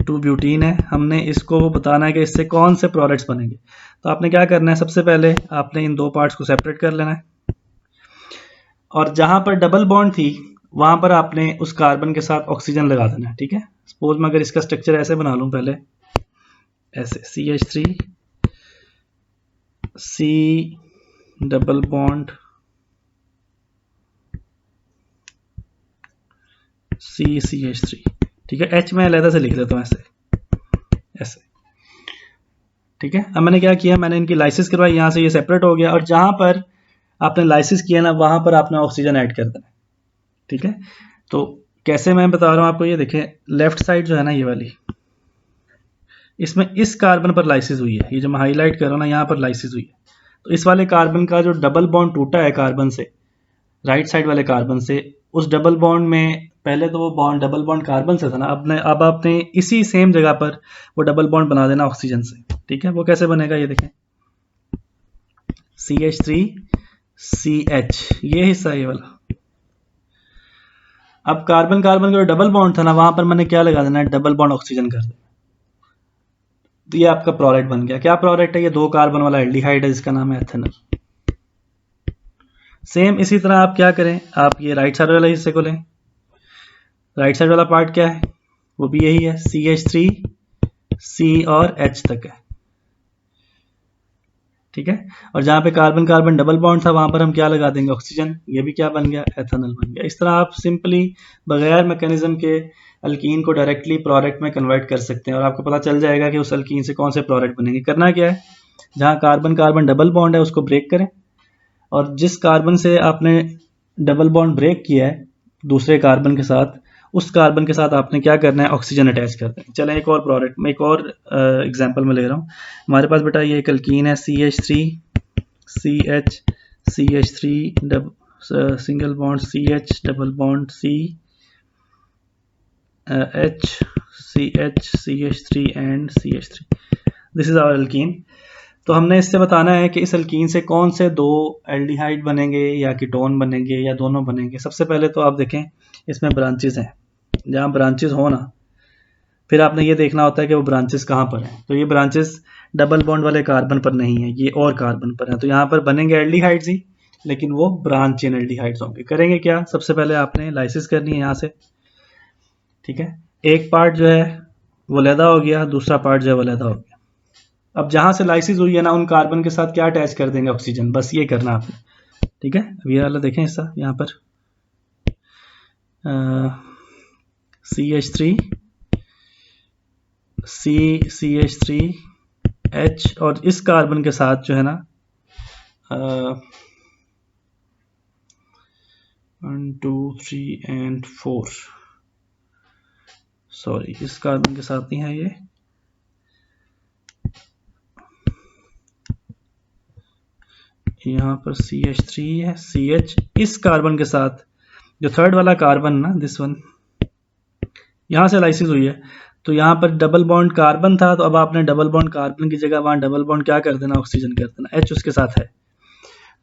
2-ब्यूटीन है, हमने इसको बताना है कि इससे कौन से प्रोडक्ट्स बनेंगे। तो आपने क्या करना है, सबसे पहले आपने इन दो पार्ट्स को सेपरेट कर लेना है, और जहां पर डबल बॉन्ड थी वहां पर आपने उस कार्बन के साथ ऑक्सीजन लगा देना है। ठीक है, सपोज मैं अगर इसका स्ट्रक्चर ऐसे बना लूं, पहले ऐसे CH3 C double bond CH3। ठीक है, H मैं अलग से लिख देता हूँ ऐसे ऐसे। ठीक है, अब मैंने क्या किया, मैंने इनकी लाइसिस करवाई, यहाँ से ये सेपरेट हो गया, और जहां पर आपने लाइसिस किया ना वहां पर आपने ऑक्सीजन ऐड कर देना है। ठीक है, तो कैसे मैं बता रहा हूँ आपको, ये देखें लेफ्ट साइड जो है ना ये वाली, इसमें इस कार्बन पर लाइसिस हुई है, ये जो मैं हाईलाइट कर रहा हूँ ना यहाँ पर लाइसिस हुई है। तो इस वाले कार्बन का जो डबल बॉन्ड टूटा है कार्बन से, राइट साइड वाले कार्बन से, उस डबल बॉन्ड में पहले तो वो बॉन्ड डबल बॉन्ड कार्बन से था ना, अब आपने इसी सेम जगह पर वो डबल बॉन्ड बना देना ऑक्सीजन से। ठीक है, वो कैसे बनेगा, ये देखें CH3CH, ये हिस्सा ये वाला। अब कार्बन कार्बन का जो डबल बॉन्ड था ना वहां पर मैंने क्या लगा देना है, डबल बॉन्ड ऑक्सीजन कर देना। तो ये आपका प्रोडक्ट बन गया। क्या प्रोडक्ट है, ये दो कार्बन वाला एल्डिहाइड है जिसका नाम है एथेनॉल। सेम इसी तरह आप क्या करें, आप ये राइट साइड वाले हिस्से को लें, राइट साइड वाला पार्ट क्या है, वो भी यही है, CH3 C और H तक है। ठीक है, और जहां पे कार्बन कार्बन डबल बॉन्ड था वहां पर हम क्या लगा देंगे, ऑक्सीजन, ये भी क्या बन गया, एथेनॉल बन गया। इस तरह आप सिंपली बगैर मैकेनिज्म के अल्कीन को डायरेक्टली प्रोडक्ट में कन्वर्ट कर सकते हैं, और आपको पता चल जाएगा कि उस अल्कीन से कौन से प्रोडक्ट बनेंगे। करना क्या है, जहां कार्बन कार्बन डबल बॉन्ड है उसको ब्रेक करें, और जिस कार्बन से आपने डबल बॉन्ड ब्रेक किया है दूसरे कार्बन के साथ, उस कार्बन के साथ आपने क्या करना है, ऑक्सीजन अटैच कर दें। चलें एक और प्रोडक्ट में एक और एग्जांपल में ले रहा हूँ। हमारे पास बेटा ये एक अल्कीन है CH3 CH CH3 single bond CH double bond C H CH CH3 and CH3, this is our alkene. तो हमने इससे बताना है कि इस अल्कीन से कौन से दो एल्डिहाइड बनेंगे या कीटोन बनेंगे या दोनों बनेंगे। सबसे पहले तो आप देखें इसमें ब्रांचेस हैं, जहाँ ब्रांचेस हो ना फिर आपने ये देखना होता है कि वो ब्रांचेस कहाँ पर हैं। तो ये ब्रांचेस डबल बॉन्ड वाले कार्बन पर नहीं है, ये और कार्बन पर है, तो यहाँ पर बनेंगे एल्डिहाइड्स ही, लेकिन वो ब्रांच चेन एल्डिहाइड्स होंगे। करेंगे क्या, सबसे पहले आपने लाइसिस करनी है यहाँ से। ठीक है, एक पार्ट जो है वो अलहदा हो गया, दूसरा पार्ट जो है वो अलहदा हो गया। अब जहां से लाइसिस हुई है ना, उन कार्बन के साथ क्या अटैच कर देंगे? ऑक्सीजन। बस ये करना आपने, ठीक है। अब ये वाला देखें हिस्सा यहाँ पर CH3 CH3 H, और इस कार्बन के साथ जो है ना 1 2 3 and 4, सॉरी इस कार्बन के साथ नहीं है ये, यहाँ पर CH3 है, CH इस कार्बन के साथ जो थर्ड वाला कार्बन ना, दिस वन, यहाँ से लाइसिस हुई है, तो यहाँ पर डबल बॉन्ड कार्बन था, तो अब आपने डबल बॉन्ड कार्बन की जगह वहाँ डबल बॉन्ड क्या कर देना? ऑक्सीजन कर देना, H उसके साथ है,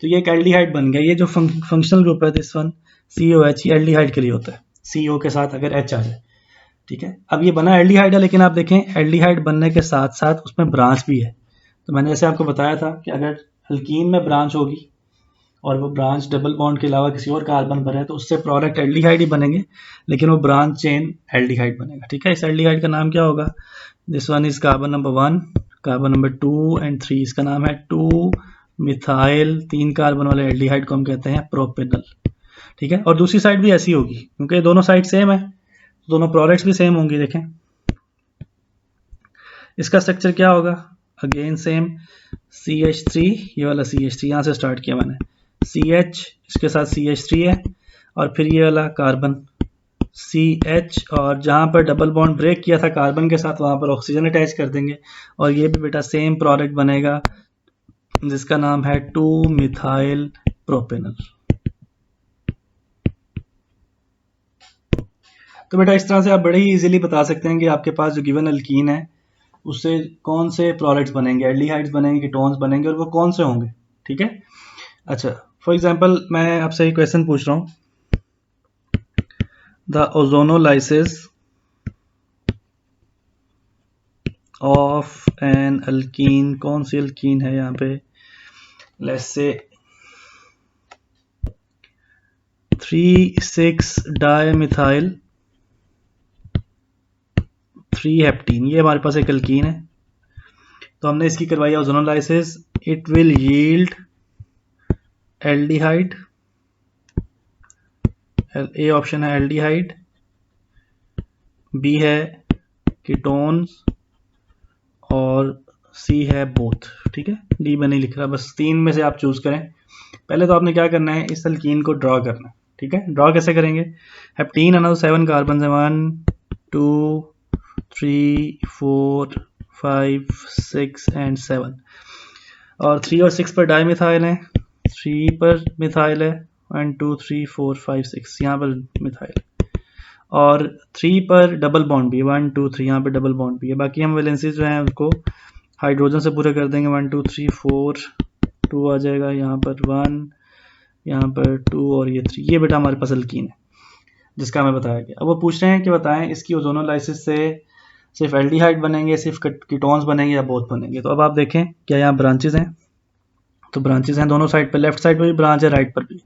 तो ये एक एल्डिहाइड बन गया। ये जो फंक्शनल ग्रुप है दिस वन COH, ये एल्डिहाइड के लिए होता है, CO के साथ अगर H आ जाए, ठीक है। अब ये बना एल्डिहाइड है, लेकिन आप देखें एल्डिहाइड बनने के साथ साथ उसमें ब्रांच भी है। तो मैंने जैसे आपको बताया था कि अगर अल्कीन में ब्रांच होगी और वो ब्रांच डबल बॉन्ड के अलावा किसी और कार्बन पर है, तो उससे प्रोडक्ट एल्डिहाइड ही बनेंगे, लेकिन वो ब्रांच चेन एल्डिहाइड बनेगा, ठीक है। इस एल्डिहाइड का नाम क्या होगा? This one is carbon number 1, carbon number 2 and 3, इसका नाम है 2 मिथाइल, 3 कार्बन वाले एल्डिहाइड को हम कहते हैं प्रोपेनल, ठीक है। और दूसरी साइड भी ऐसी होगी, क्योंकि दोनों साइड सेम है, दोनों प्रोडक्ट्स भी सेम होंगी। देखें इसका स्ट्रक्चर क्या होगा, अगेन सेम CH3, ये वाला CH3 यहाँ से स्टार्ट किया मैंने, CH इसके साथ CH3 है, और फिर ये वाला कार्बन CH, और जहाँ पर डबल बॉन्ड ब्रेक किया था कार्बन के साथ वहाँ पर ऑक्सीजन अटैच कर देंगे, और ये भी बेटा सेम प्रोडक्ट बनेगा जिसका नाम है 2 मिथाइल प्रोपेनल। तो बेटा इस तरह से आप बड़े ही इजीली बता सकते हैं कि आपके पास जो गिवन अल्कीन है उससे कौन से प्रोडक्ट्स बनेंगे, एल्डिहाइड्स बनेंगे, कीटोन्स बनेंगे, और वो कौन से होंगे, ठीक है। अच्छा, फॉर एग्जांपल मैं आपसे एक क्वेश्चन पूछ रहा हूँ, the ozonolysis of an alkene, कौन सी अल्कीन है यहाँ पे, लेट्स से 3,6 डाइमिथाइल 3 हेप्टीन, ये हमारे पास एक अल्कीन है, तो हमने इसकी करवाई ozonolysis, it will yield aldehyde, A option है एल्डिहाइड, बी है कीटोन्स, और सी है बोथ, ठीक है। डी में नहीं लिख रहा, बस 3 में से आप चूज करें। पहले तो आपने क्या करना है, इस अल्कीन को ड्रॉ करना है, ठीक है। ड्रॉ कैसे करेंगे, हेप्टीन है ना, तो 7 कार्बन है, 1 2 3 4 5 6 and 7, और 3 और 6 पर डाइमिथाइल है, 3 पर मिथाइल है, 1 2 3 4 5 6 यहाँ पर मिथाइल, और 3 पर डबल बॉन्ड भी है, 1 2 3 यहाँ पर डबल बॉन्ड भी है। बाकी हम वैलेंसीज जो हैं उनको हाइड्रोजन से पूरे कर देंगे, 1 2 3 4 2 आ जाएगा, यहाँ पर 1, यहाँ पर 2, और ये 3, ये बेटा हमारे पास अल्कीन है जिसका हमें बताया गया। अब वो पूछ रहे हैं कि बताएं इसकी ओजोनोलाइसिस से सिर्फ एल्डिहाइड बनेंगे, सिर्फ कीटोन्स बनेंगे, या बोथ बनेंगे। तो अब आप देखें क्या यहाँ ब्रांचेज हैं, तो ब्रांचेज हैं दोनों साइड पर, लेफ्ट साइड पर भी ब्रांच है, राइट पर भी।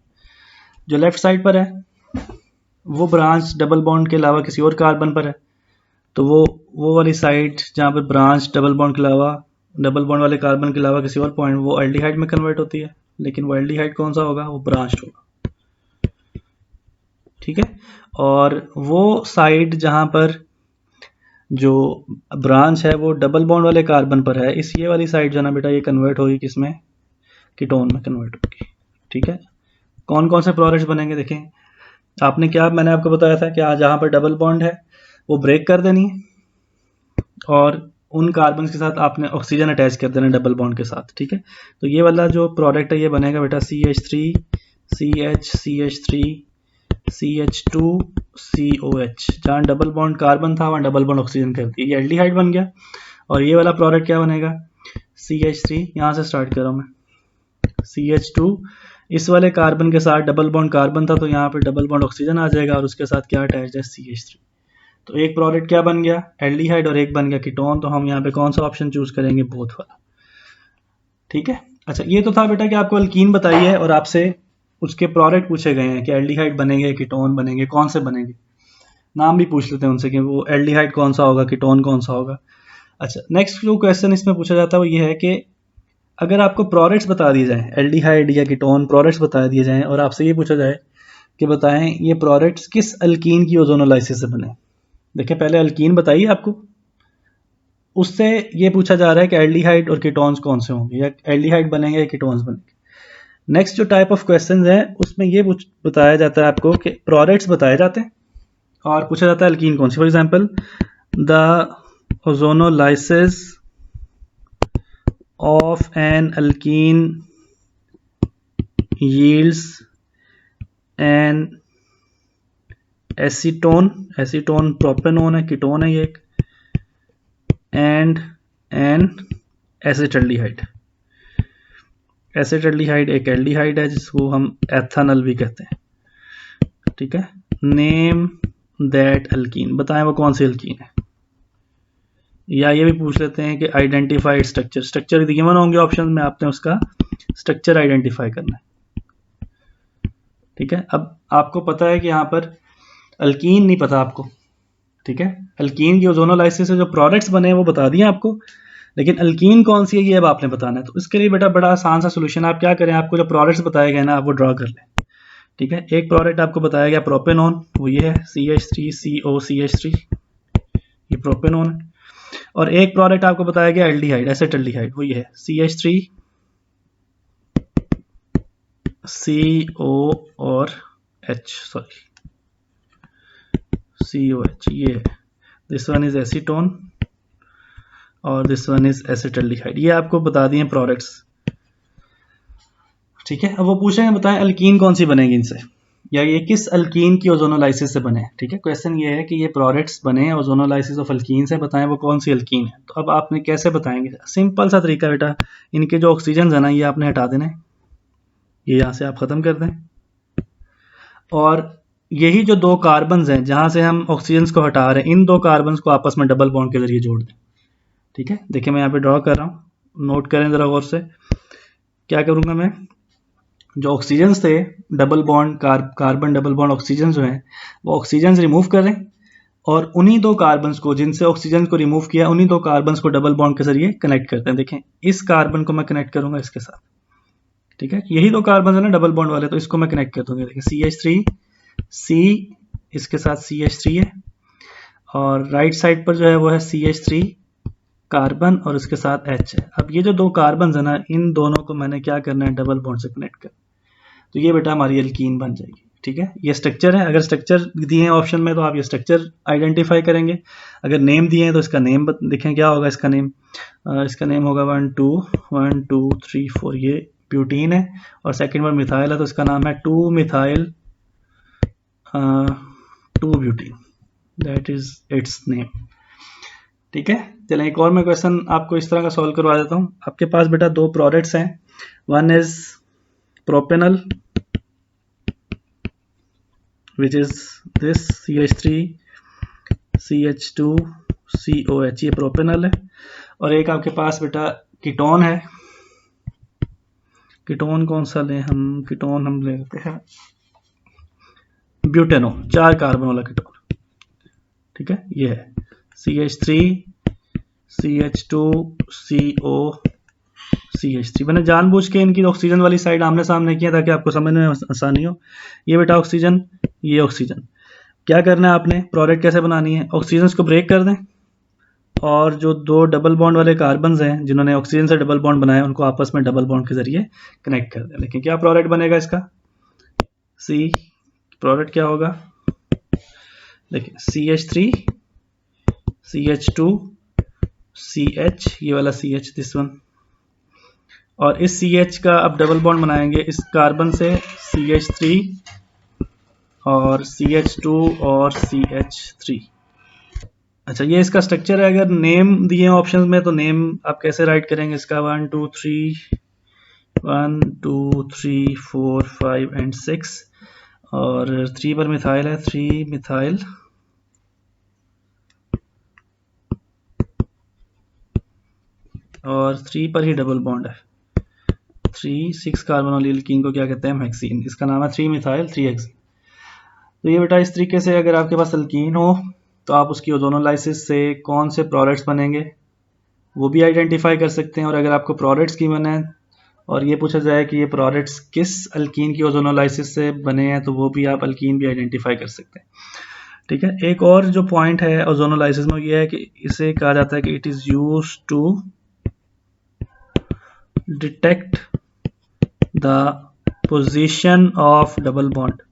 जो लेफ्ट साइड पर है वो ब्रांच डबल बॉन्ड के अलावा किसी और कार्बन पर है, तो वो वाली साइड जहाँ पर ब्रांच डबल बॉन्ड के अलावा, डबल बॉन्ड वाले कार्बन के अलावा किसी और पॉइंट, वो एल्डिहाइड में कन्वर्ट होती है, लेकिन वो एल्डिहाइड कौन सा होगा, वो ब्रांच्ड होगा, ठीक है। और वो साइड जहाँ पर जो ब्रांच है वो डबल बॉन्ड वाले कार्बन पर है, इस ये वाली साइड जो है ना बेटा, ये कन्वर्ट होगी किसमें, कीटोन में कन्वर्ट होगी, ठीक है। कौन कौन से प्रोडक्ट्स बनेंगे देखें, आपने क्या, मैंने आपको बताया था कि जहाँ पर डबल बॉन्ड है वो ब्रेक कर देनी है, और उन कार्बन के साथ आपने ऑक्सीजन अटैच कर देना डबल बॉन्ड के साथ, ठीक है। तो ये वाला जो प्रोडक्ट है ये बनेगा बेटा CH3 CH CH3 CH2 COH, जहाँ डबल बॉन्ड कार्बन था वहाँ डबल बॉन्ड ऑक्सीजन कर दिया, ये एल्डिहाइड बन गया। और ये वाला प्रोडक्ट क्या बनेगा, CH3, यहाँ से स्टार्ट कर रहा हूँ मैं, CH2 इस वाले कार्बन के साथ डबल बॉन्ड कार्बन था, तो यहाँ पे डबल बॉन्ड ऑक्सीजन आ जाएगा, और उसके साथ क्या अटैच है, CH3। तो एक प्रोडक्ट क्या बन गया, एल्डिहाइड, और एक बन गया कीटोन। तो हम यहाँ पे कौन सा ऑप्शन चूज करेंगे, बोथ वाला, ठीक है। अच्छा, ये तो था बेटा कि आपको अल्कीन बताई है और आपसे उसके प्रोडक्ट पूछे गए हैं कि एल्डिहाइड बनेंगे, कीटोन बनेंगे, कौन से बनेंगे, नाम भी पूछ लेते हैं उनसे कि वो एल्डिहाइड कौन सा होगा, कीटोन कौन सा होगा। अच्छा, नेक्स्ट जो क्वेश्चन इसमें पूछा जाता है वो ये है कि अगर आपको प्रोडक्ट्स बता दिए जाएं, एल्डिहाइड या कीटोन प्रोडक्ट्स बता दिए जाएं और आपसे ये पूछा जाए कि बताएं ये प्रोडक्ट्स किस अल्कीन की ओजोनोलाइसिस से बने। देखिए पहले अल्कीन बताइए आपको, उससे ये पूछा जा रहा है कि एल्डिहाइड और कीटोन्स कौन से होंगे, या एल्डिहाइड बनेंगे या कीटोन्स बनेंगे। नेक्स्ट जो टाइप ऑफ क्वेश्चन है उसमें ये बताया जाता है आपको कि प्रोडक्ट्स बताए जाते हैं और पूछा जाता है अल्कीन कौन सी। For example, the ozonolysis of an alkyne yields an acetone, acetone propanone है, कीटोन है ये एक, एंड एन एसिटल्डिहाइड। एसिटल्डिहाइड एक एल्डिहाइड है जिसको हम एथेनॉल भी कहते हैं, ठीक है। नेम दैट अल्कीन, बताएं वो कौन सी अल्कीन है। या ये भी पूछ लेते हैं कि आइडेंटिफाइड स्ट्रक्चर, स्ट्रक्चर गिवन होंगे ऑप्शन में, आपने उसका स्ट्रक्चर आइडेंटिफाई करना है, ठीक है। अब आपको पता है कि यहाँ पर अल्कीन नहीं पता आपको, ठीक है। अल्कीन की ओजोनोलाइसिस से जो प्रोडक्ट्स बने वो बता दिए आपको, लेकिन अल्कीन कौन सी है ये अब आपने बताना है। तो इसके लिए बेटा बड़ा आसान सा सोल्यूशन, आप क्या करें, आपको जो प्रोडक्ट्स बताए गए ना आप वो ड्रॉ कर लें, ठीक है। एक प्रोडक्ट आपको बताया गया प्रोपेनॉन, वो ये है CH3COCH3, ये प्रोपेनॉन है। और एक प्रोडक्ट आपको बताया गया एल्डिहाइड, एसिटल्डिहाइड, वो ये है CH3CO और H, सॉरी COH, ये है। दिस वन इज एसीटोन और दिस वन इज एसिटल्डिहाइड, ये आपको बता दिए प्रोडक्ट्स, ठीक है। अब वो पूछेंगे बताएं अल्कीन कौन सी बनेगी इनसे, या ये किस अल्कीन की ओजोनोलाइसिस से बने, ठीक है। क्वेश्चन ये है कि ये प्रोडक्ट्स बने ओजोनोलाइसिस ऑफ अल्कीन से, बताएं वो कौन सी अल्कीन है। तो अब आपने कैसे बताएंगे, सिंपल सा तरीका बेटा, इनके जो ऑक्सीजन है ना ये आपने हटा देने, ये यहाँ से आप खत्म कर दें, और यही जो दो कार्बन हैं जहां से हम ऑक्सीजन को हटा रहे हैं, इन दो कार्बन को आपस में डबल बॉन्ड के जरिए जोड़ दें, ठीक है। देखिए मैं यहाँ पे ड्रॉ कर रहा हूँ, नोट करें जरा गौर से। क्या करूंगा मैं, जो ऑक्सीजन थे double bond carbon double bond oxygen जो है वो ऑक्सीजन रिमूव करें, और उन्हीं दो कार्बन को जिनसे ऑक्सीजन को रिमूव किया उन्हीं दो कार्बन को डबल बॉन्ड के जरिए कनेक्ट करते हैं। देखें इस कार्बन को मैं कनेक्ट करूंगा इसके साथ, ठीक है। यही दो कार्बन है ना डबल बॉन्ड वाले, तो इसको मैं कनेक्ट कर दूंगा। देखिए CH3C, इसके साथ CH3 है, और राइट साइड पर जो है वो है CH3 कार्बन और इसके साथ H है। अब ये जो दो कार्बन है ना इन दोनों को मैंने क्या करना है, डबल बॉन्ड से कनेक्ट कर, तो ये बेटा हमारी अल्कीन बन जाएगी, ठीक है। ये स्ट्रक्चर है, अगर स्ट्रक्चर दिए हैं ऑप्शन में तो आप ये स्ट्रक्चर आइडेंटिफाई करेंगे, अगर नेम दिए हैं तो इसका नेम देखें क्या होगा इसका नेम, इसका नेम होगा 1 2 3 4, ये ब्यूटीन है, और सेकेंड वन मिथाइल है तो इसका नाम है 2 methyl 2 butene, that is it's name, ठीक है। चलें एक और मैं क्वेश्चन आपको इस तरह का सॉल्व करवा देता हूँ। आपके पास बेटा दो प्रोडक्ट्स हैं, one is propanal which is this CH3 CH2 COH, ये प्रोपेनल है, और एक आपके पास बेटा कीटोन है। कीटोन कौन सा लें हम, कीटोन हम ले लेते हैं ब्यूटेनो, 4 कार्बन वाला कीटोन, ठीक है। ये है CH3 CH2 CO CH3। मैंने जानबूझ के इनकी ऑक्सीजन वाली साइड आमने सामने किया ताकि आपको समझने में आसानी हो। ये बेटा ऑक्सीजन, ये ऑक्सीजन, क्या करना है आपने, प्रोडक्ट कैसे बनानी है, ऑक्सीजन को ब्रेक कर दें, और जो दो डबल बॉन्ड वाले कार्बन हैं जिन्होंने ऑक्सीजन से डबल बॉन्ड बनाया उनको आपस में डबल बॉन्ड के जरिए कनेक्ट कर दें। लेकिन क्या प्रोडक्ट बनेगा इसका, सी प्रोडक्ट क्या होगा, देखिए CH3 CH2 CH, ये वाला CH दिस वन, और इस CH का अब डबल बॉन्ड बनाएंगे इस कार्बन से CH3 और CH2 और CH3। अच्छा ये इसका स्ट्रक्चर है, अगर नेम दिए ऑप्शंस में तो नेम आप कैसे राइट करेंगे इसका, 1 2 3 4 5 एंड 6, और 3 पर मिथाइल है 3 मिथाइल, और 3 पर ही डबल बॉन्ड है 6 कार्बन वाली अल्कीन को क्या कहते हैं, हेक्सीन, इसका नाम है 3 मिथाइल 3 हेक्सीन। तो ये बेटा इस तरीके से अगर आपके पास अल्कीन हो तो आप उसकी ओजोनोलाइसिस से कौन से प्रोडक्ट्स बनेंगे, वो भी आइडेंटिफाई कर सकते हैं। और अगर आपको प्रोडक्ट्स की बना है और ये पूछा जाए कि ये प्रोडक्ट्स किस अल्कीन की ओजोनोलाइसिस से बने हैं, तो वो भी आप अल्कीन भी आइडेंटिफाई कर सकते हैं। ठीक है, एक और जो पॉइंट है ओजोनोलाइसिस में ये है कि इसे कहा जाता है कि it is use to detect the position of double bond.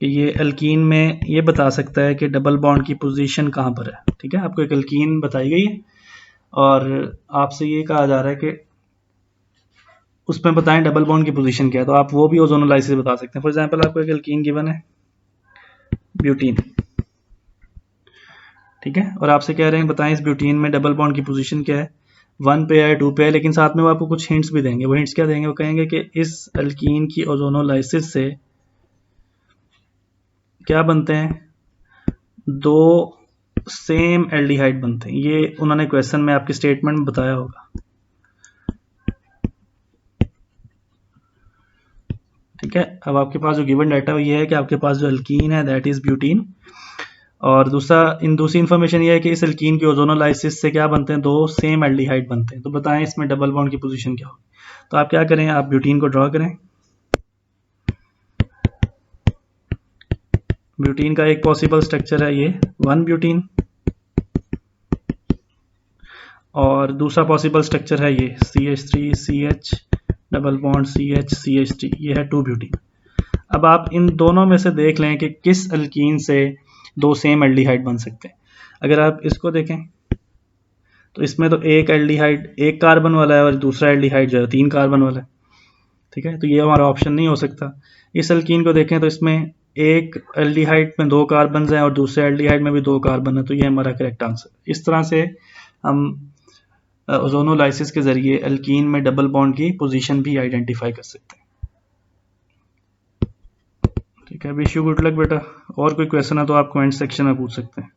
ये अल्कीन में ये बता सकता है कि डबल बॉन्ड की पोजीशन कहाँ पर है। ठीक है, आपको एक अल्कीन बताई गई है और आपसे ये कहा जा रहा है कि उसमें बताएं डबल बॉन्ड की पोजीशन क्या है, तो आप वो भी ओजोनोलाइसिस बता सकते हैं। फॉर एग्जांपल आपको एक अल्कीन गिवन है ब्यूटीन, ठीक है, और आपसे कह रहे हैं बताएं इस ब्यूटीन में डबल बॉन्ड की पोजीशन क्या है, 1 पे है 2 पे है, लेकिन साथ में वो आपको कुछ हिंट्स भी देंगे। वो हिंट्स क्या देंगे, वो कहेंगे कि इस अल्कीन की ओजोनोलाइसिस से क्या बनते हैं, 2 सेम एल्डिहाइड बनते हैं। ये उन्होंने क्वेश्चन में आपकी स्टेटमेंट में बताया होगा। ठीक है, अब आपके पास जो गिवन डाटा ये है कि आपके पास जो अल्कीन है दैट इज ब्यूटीन, और दूसरी इन्फॉर्मेशन ये है कि इस अल्कीन की ओजोनोलाइसिस से क्या बनते हैं, 2 सेम एल्डिहाइड बनते हैं। तो बताएं इसमें डबल बॉन्ड की पोजीशन क्या होगी। तो आप क्या करें, आप ब्यूटीन को ड्रॉ करें। ब्यूटीन का एक पॉसिबल स्ट्रक्चर है ये 1 ब्यूटीन, और दूसरा पॉसिबल स्ट्रक्चर है ये CH3 CH double bond CH CH3, ये है 2 ब्यूटीन। अब आप इन दोनों में से देख लें कि किस अल्कीन से 2 सेम एल्डिहाइड बन सकते हैं। अगर आप इसको देखें तो इसमें तो एक एल्डिहाइड 1 कार्बन वाला है और दूसरा एल्डिहाइड जो है 3 कार्बन वाला है। ठीक है, तो ये हमारा ऑप्शन नहीं हो सकता। इस अल्कीन को देखें तो इसमें एक एल्डिहाइड में 2 कार्बन हैं और दूसरे एल्डिहाइड में भी 2 कार्बन है, तो ये हमारा करेक्ट आंसर। इस तरह से हम ओजोनोलाइसिस के जरिए अल्कीन में डबल बॉन्ड की पोजीशन भी आइडेंटिफाई कर सकते हैं। ठीक है, विश यू गुड लक बेटा। और कोई क्वेश्चन है तो आप कमेंट सेक्शन में पूछ सकते हैं।